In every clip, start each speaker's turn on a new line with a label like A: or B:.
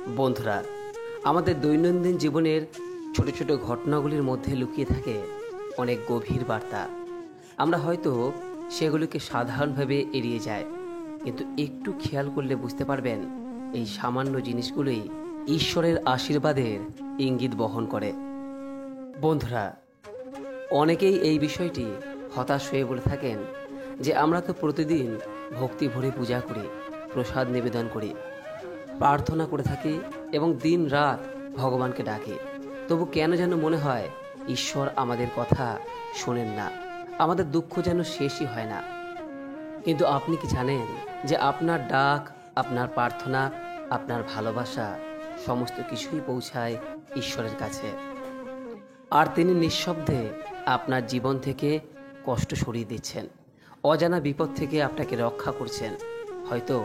A: বন্ধুরা, আমাদের দৈনন্দিন জীবনের ছোট ছোট ঘটনাগুলির মধ্যে লুকিয়ে থাকে অনেক গভীর বার্তা। আমরা হয়তো সেগুলিকে সাধারণভাবে এড়িয়ে যাই, কিন্তু একটু খেয়াল করলে বুঝতে পারবেন এই সামান্য জিনিসগুলোই ঈশ্বরের আশীর্বাদের ইঙ্গিত বহন করে। বন্ধুরা, অনেকেই এই বিষয়টি হতাশ হয়ে বলে থাকেন যে আমরা তো প্রতিদিন ভক্তি ভরে পূজা করি, প্রসাদ নিবেদন করি, প্রার্থনা করে থাকি এবং দিন রাত ভগবানকে ডাকি, তবু কেন যেন মনে হয় ঈশ্বর আমাদের কথা শোনেন না, আমাদের দুঃখ যেন শেষই হয় না। কিন্তু আপনি কি জানেন যে আপনার ডাক, আপনার প্রার্থনা, আপনার ভালোবাসা সমস্ত কিছুই পৌঁছায় ঈশ্বরের কাছে, আর তিনি নিঃশব্দে আপনার জীবন থেকে কষ্ট সরিয়ে দিচ্ছেন, অজানা বিপদ থেকে আপনাকে রক্ষা করছেন। হয়তো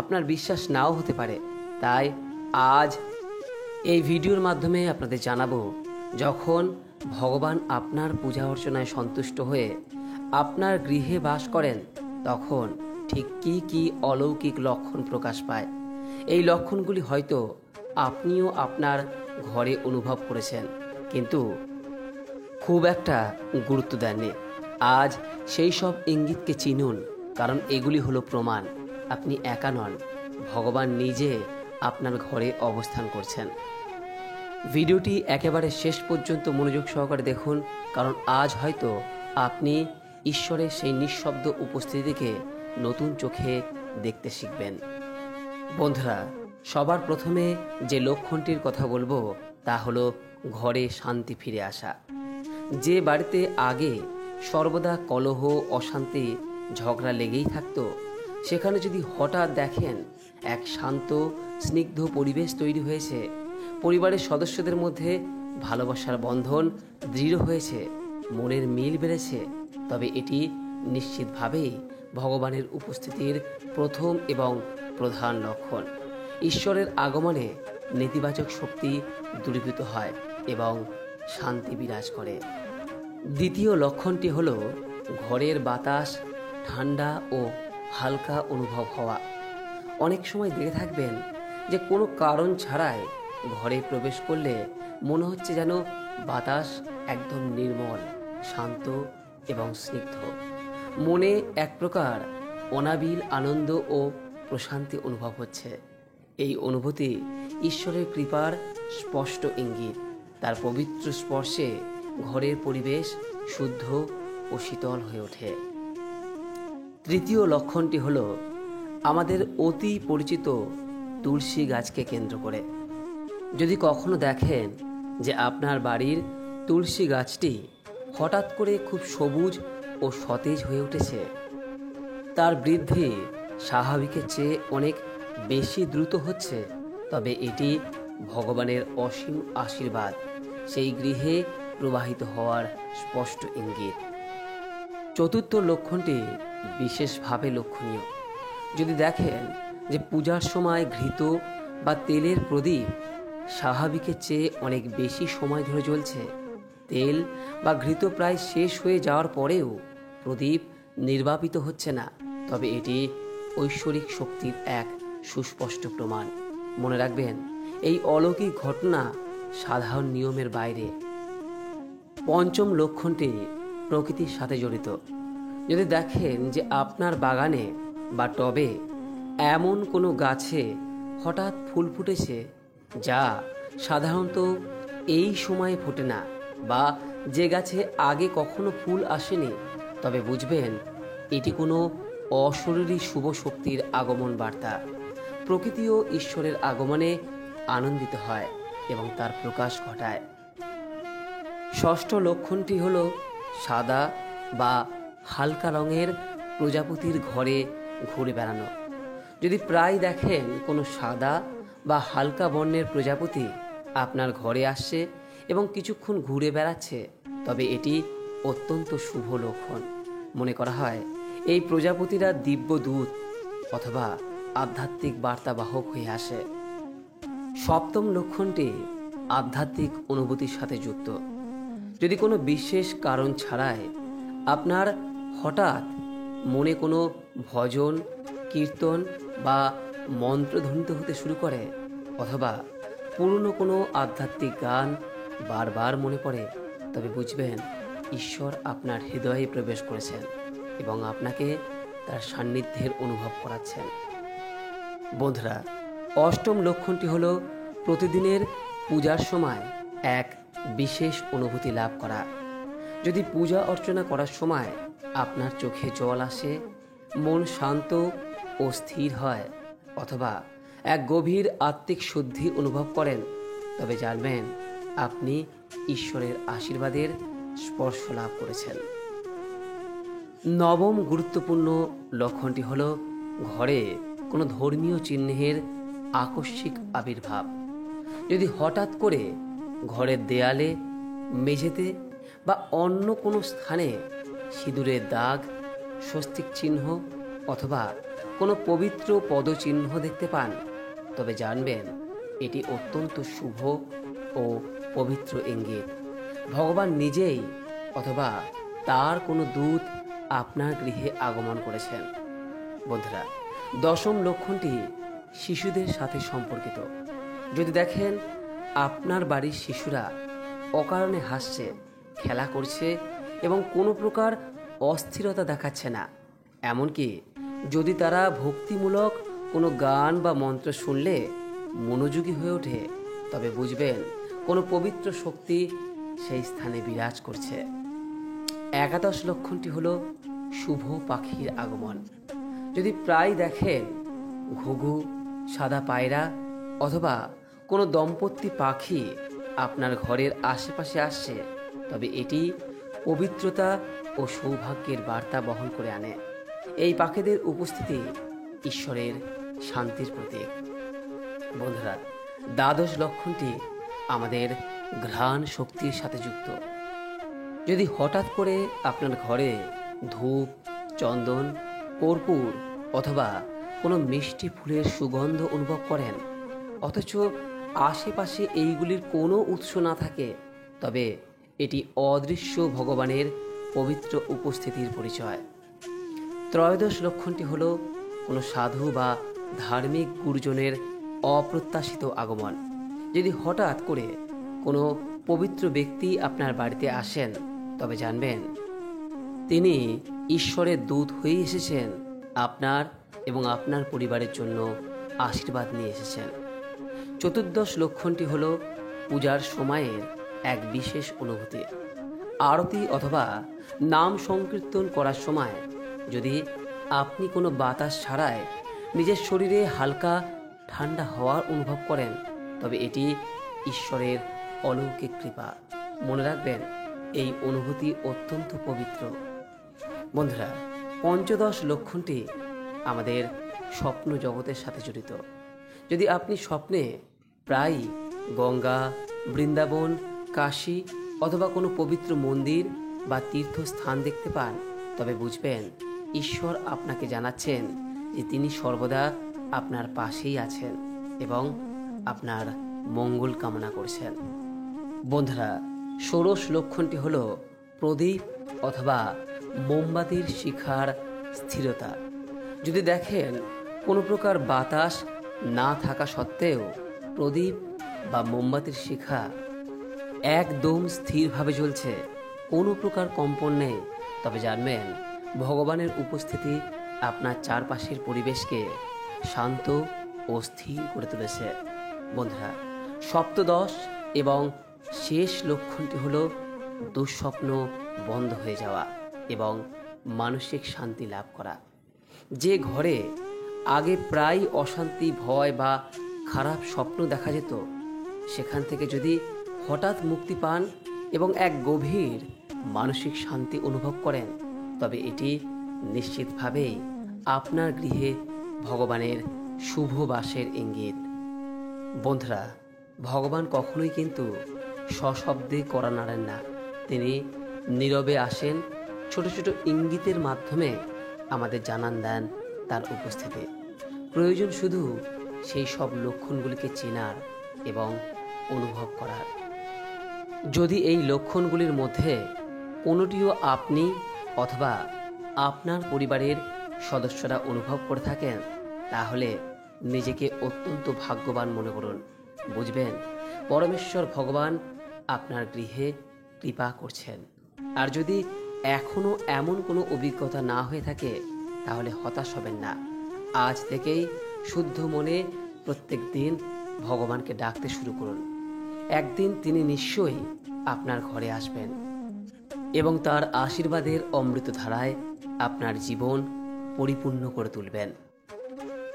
A: আপনার বিশ্বাস নাও হতে পারে, তাই আজ এই ভিডিওর মাধ্যমে আপনাদের জানাবো, যখন ভগবান আপনার পূজা অর্চনায় সন্তুষ্ট হয়ে আপনার গৃহে বাস করেন, তখন ঠিক কী কী অলৌকিক লক্ষণ প্রকাশ পায়। এই লক্ষণগুলি হয়তো আপনিও আপনার ঘরে অনুভব করেছেন, কিন্তু খুব একটা গুরুত্ব দেননি। আজ সেই সব ইঙ্গিতকে চিনুন, কারণ এগুলি হলো প্রমাণ আপনি একা নন, ভগবান নিজে আপনার ঘরে অবস্থান করছেন। ভিডিওটি একেবারে শেষ পর্যন্ত মনোযোগ সহকারে দেখুন, কারণ আজ হয়তো আপনি ঈশ্বরের সেই নিঃশব্দ উপস্থিতিকে নতুন চোখে দেখতে শিখবেন। বন্ধুরা, সবার প্রথমে যে লক্ষণটির কথা বলবো তা হলো ঘরে শান্তি ফিরে আসা। যে বাড়িতে আগে সর্বদা কলহ, অশান্তি, ঝগড়া লেগেই থাকতো, সেখানে যদি হঠাৎ দেখেন এক শান্ত, স্নিগ্ধ পরিবেশ তৈরি হয়েছে, পরিবারের সদস্যদের মধ্যে ভালোবাসার বন্ধন দৃঢ় হয়েছে, মনের মিল বেড়েছে, তবে এটি নিশ্চিতভাবেই ভগবানের উপস্থিতির প্রথম এবং প্রধান লক্ষণ। ঈশ্বরের আগমনে নেতিবাচক শক্তি দূরীভূত হয় এবং শান্তি বিরাজ করে। দ্বিতীয় লক্ষণটি হলো ঘরের বাতাস ঠান্ডা ও হালকা অনুভব হওয়া। অনেক সময় দেখে থাকবেন যে কোনো কারণ ছাড়াই ঘরে প্রবেশ করলে মনে হচ্ছে যেন বাতাস একদম নির্মল, শান্ত এবং স্নিগ্ধ। মনে এক প্রকার অনাবিল আনন্দ ও প্রশান্তি অনুভব হচ্ছে। এই অনুভূতি ঈশ্বরের কৃপার স্পষ্ট ইঙ্গিত। তার পবিত্র স্পর্শে ঘরের পরিবেশ শুদ্ধ ও শীতল হয়ে ওঠে। তৃতীয় লক্ষণটি হলো আমাদের অতি পরিচিত তুলসী গাছকে কেন্দ্র করে। যদি কখনো দেখেন যে আপনার বাড়ির তুলসী গাছটি হঠাৎ করে খুব সবুজ ও সতেজ হয়ে উঠেছে, তার বৃদ্ধি স্বাভাবিকের চেয়ে অনেক বেশি দ্রুত হচ্ছে, তবে এটি ভগবানের অসীম আশীর্বাদ সেই গৃহে প্রবাহিত হওয়ার স্পষ্ট ইঙ্গিত। চতুর্থ লক্ষণটি বিশেষভাবে লক্ষণীয়। যদি দেখেন যে পূজার সময় ঘৃত বা তেলের প্রদীপ স্বাভাবিকের চেয়ে অনেক বেশি সময় ধরে জ্বলছে, তেল বা ঘৃত প্রায় শেষ হয়ে যাওয়ার পরেও প্রদীপ নির্বাপিত হচ্ছে না, তবে এটি ঐশ্বরিক শক্তির এক সুস্পষ্ট প্রমাণ। মনে রাখবেন, এই অলৌকিক ঘটনা সাধারণ নিয়মের বাইরে। পঞ্চম লক্ষণটি প্রকৃতির সাথে জড়িত। যদি দেখেন যে আপনার বাগানে বা টবে এমন কোনো গাছে হঠাৎ ফুল ফুটেছে যা সাধারণত এই সময়ে ফোটে না, বা যে গাছে আগে কখনো ফুল আসেনি, তবে বুঝবেন এটি কোনো অশরীরী শুভ শক্তির আগমন বার্তা। প্রকৃতিও ঈশ্বরের আগমনে আনন্দিত হয় এবং তার প্রকাশ ঘটায়। ষষ্ঠ লক্ষণটি হলো সাদা বা হালকা রঙের প্রজাপতির ঘরে ঘুরে বেড়ানো। যদি প্রায় দেখেন কোনো সাদা বা হালকা বর্ণের প্রজাপতি আপনার ঘরে আসছে এবং কিছুক্ষণ ঘুরে বেড়াচ্ছে, তবে এটি অত্যন্ত শুভ লক্ষণ। মনে করা হয় এই প্রজাপতিরা দিব্য দূত অথবা আধ্যাত্মিক বার্তাবাহক হয়ে আসে। সপ্তম লক্ষণটি আধ্যাত্মিক অনুভূতির সাথে যুক্ত। যদি কোনো বিশেষ কারণ ছাড়াই আপনার হঠাৎ মনে কোনো ভজন, কীর্তন বা মন্ত্র ধ্বনিত হতে শুরু করে, অথবা পুরনো কোনো আধ্যাত্মিক গান বারবার মনে পড়ে, তবে বুঝবেন ঈশ্বর আপনার হৃদয়ে প্রবেশ করেছেন এবং আপনাকে তার সান্নিধ্যের অনুভব করাচ্ছেন। বন্ধুরা, অষ্টম লক্ষণটি হল প্রতিদিনের পূজার সময় এক বিশেষ অনুভূতি লাভ করা। যদি পূজা অর্চনা করার সময় আপনার চোখে জল আসে, মন শান্ত ও স্থির হয়, অথবা এক গভীর আত্মিক শুদ্ধি অনুভব করেন, তবে জানবেন আপনি ঈশ্বরের আশীর্বাদের স্পর্শ লাভ করেছেন। নবম গুরুত্বপূর্ণ লক্ষণটি হল ঘরে কোনো ধর্মীয় চিহ্নের আকস্মিক আবির্ভাব। যদি হঠাৎ করে ঘরের দেয়ালে, মেঝেতে বা অন্য কোনো স্থানে সিঁদুরের দাগ, স্বস্তিক চিহ্ন অথবা কোনো পবিত্র পদচিহ্ন দেখতে পান, তবে জানবেন এটি অত্যন্ত শুভ ও পবিত্র ইঙ্গিত। ভগবান নিজেই অথবা তার কোনো দূত আপনার গৃহে আগমন করেছেন। বন্ধুরা, দশম লক্ষণটি শিশুদের সাথে সম্পর্কিত। যদি দেখেন আপনার বাড়ির শিশুরা অকারণে হাসছে, খেলা করছে এবং কোনো প্রকার অস্থিরতা দেখাচ্ছে না, এমনকি যদি তারা ভক্তিমূলক কোনো গান বা মন্ত্র শুনলে মনোযোগী হয়ে ওঠে, তবে বুঝবেন কোনো পবিত্র শক্তি সেই স্থানে বিরাজ করছে। একাদশ লক্ষণটি হলো শুভ পাখির আগমন। যদি প্রায় দেখেন ঘুঘু, সাদা পায়রা অথবা কোনো দম্পতি পাখি আপনার ঘরের আশেপাশে আসছে, তবে এটি পবিত্রতা ও সৌভাগ্যের বার্তা বহন করে আনে। এই পাখিদের উপস্থিতি ঈশ্বরের শান্তির প্রতীক। বন্ধুরা, দ্বাদশ লক্ষণটি আমাদের ঘ্রাণ শক্তির সাথে যুক্ত। যদি হঠাৎ করে আপনার ঘরে ধূপ, চন্দন, কর্পূর অথবা কোনো মিষ্টি ফুলের সুগন্ধ অনুভব করেন, অথচ আশেপাশে এইগুলির কোনো উৎস না থাকে, তবে এটি অদৃশ্য ভগবানের পবিত্র উপস্থিতির পরিচয়। ত্রয়োদশ লক্ষণটি হল কোনো সাধু বা ধার্মিক গুরুজনের অপ্রত্যাশিত আগমন। যদি হঠাৎ করে কোনো পবিত্র ব্যক্তি আপনার বাড়িতে আসেন, তবে জানবেন তিনি ঈশ্বরের দূত হয়ে এসেছেন, আপনার এবং আপনার পরিবারের জন্য আশীর্বাদ নিয়ে এসেছেন। চতুর্দশ লক্ষণটি হল পূজার সময়ের এক বিশেষ অনুভূতি। আরতি অথবা নাম সংকীর্তন করার সময় যদি আপনি কোনো বাতাস ছাড়াই নিজের শরীরে হালকা ঠান্ডা হওয়ার অনুভব করেন, তবে এটি ঈশ্বরের অলৌকিক কৃপা। মনে রাখবেন এই অনুভূতি অত্যন্ত পবিত্র। বন্ধুরা, পঞ্চদশ লক্ষণটি আমাদের স্বপ্ন জগতের সাথে জড়িত। যদি আপনি স্বপ্নে প্রায়ই গঙ্গা, বৃন্দাবন, কাশী অথবা কোনো পবিত্র মন্দির বা তীর্থস্থান দেখতে পান, তবে বুঝবেন ঈশ্বর আপনাকে জানাচ্ছেন যে তিনি সর্বদা আপনার পাশেই আছেন এবং আপনার মঙ্গল কামনা করছেন। বন্ধুরা, ষোড়শ লক্ষণটি হল প্রদীপ অথবা মোমবাতির শিখার স্থিরতা। যদি দেখেন কোনো প্রকার বাতাস না থাকা সত্ত্বেও প্রদীপ বা মোমবাতির শিখা একদম স্থিরভাবে জ্বলছে, কোনো প্রকার কম্পন নেই, তবে জানবেন ভগবানের উপস্থিতি আপনার চারপাশের পরিবেশকে শান্ত ও স্থির করে তুলেছে। বন্ধুরা, সপ্তদশ এবং শেষ লক্ষণটি হল দুঃস্বপ্ন বন্ধ হয়ে যাওয়া এবং মানসিক শান্তি লাভ করা। যে ঘরে আগে প্রায় অশান্তি, ভয় বা খারাপ স্বপ্ন দেখা যেত, সেখান থেকে যদি হঠাৎ মুক্তি পান এবং এক গভীর মানসিক শান্তি অনুভব করেন, তবে এটি নিশ্চিতভাবেই আপনার গৃহে ভগবানের শুভ বাসের ইঙ্গিত। বন্ধুরা, ভগবান কখনোই কিন্তু সশব্দে কড়া নাড়েন না। তিনি নীরবে আসেন, ছোট ছোট ইঙ্গিতের মাধ্যমে আমাদের জানান দেন তার উপস্থিতি। প্রয়োজন শুধু সেই সব লক্ষণগুলিকে চেনার এবং অনুভব করার। যদি এই লক্ষণগুলির মধ্যে কোনোটিও আপনি অথবা আপনার পরিবারের সদস্যরা অনুভব করে থাকেন, তাহলে নিজেকে অত্যন্ত ভাগ্যবান মনে করুন। বুঝবেন, পরমেশ্বর ভগবান আপনার গৃহে কৃপা করছেন। আর যদি এখনও এমন কোনো অভিজ্ঞতা না হয়ে থাকে, তাহলে হতাশ হবেন না। আজ থেকেই শুদ্ধ মনে প্রত্যেক দিন ভগবানকে ডাকতে শুরু করুন। একদিন তিনি নিশ্চয়ই আপনার ঘরে আসবেন এবং তার আশীর্বাদের অমৃতধারায় আপনার জীবন পরিপূর্ণ করে তুলবেন।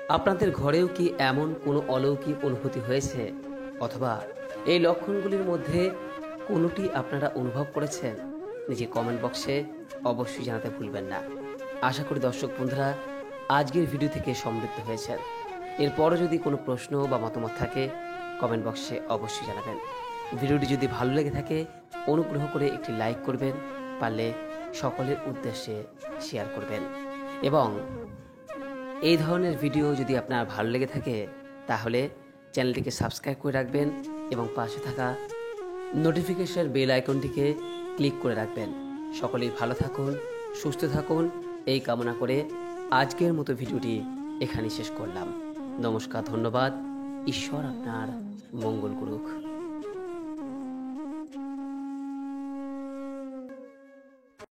A: আপনাদের ঘরেও কি এমন কোনো অলৌকিক অনুভূতি হয়েছে, অথবা এই লক্ষণগুলির মধ্যে কোনোটি আপনারা অনুভব করেছেন? নিজে কমেন্ট বক্সে অবশ্যই জানাতে ভুলবেন না। আশা করি দর্শক বন্ধুরা আজকের ভিডিও থেকে সমৃদ্ধ হয়েছেন। এরপরও যদি কোনো প্রশ্ন বা মতামত থাকে, কমেন্ট বক্সে অবশ্যই জানাবেন। ভিডিওটি যদি ভালো লেগে থাকে, অনুগ্রহ করে একটি লাইক করবেন, পারলে সকলের উদ্দেশ্যে শেয়ার করবেন। এবং এই ধরনের ভিডিও যদি আপনার ভালো লেগে থাকে, তাহলে চ্যানেলটিকে সাবস্ক্রাইব করে রাখবেন এবং পাশে থাকা নোটিফিকেশন বেল আইকনটিকে ক্লিক করে রাখবেন। সকলেই ভালো থাকুন, সুস্থ থাকুন, এই কামনা করে আজকের মতো ভিডিওটি এখানেই শেষ করলাম। নমস্কার, ধন্যবাদ। ঈশ্বর আপনার মঙ্গল করুক।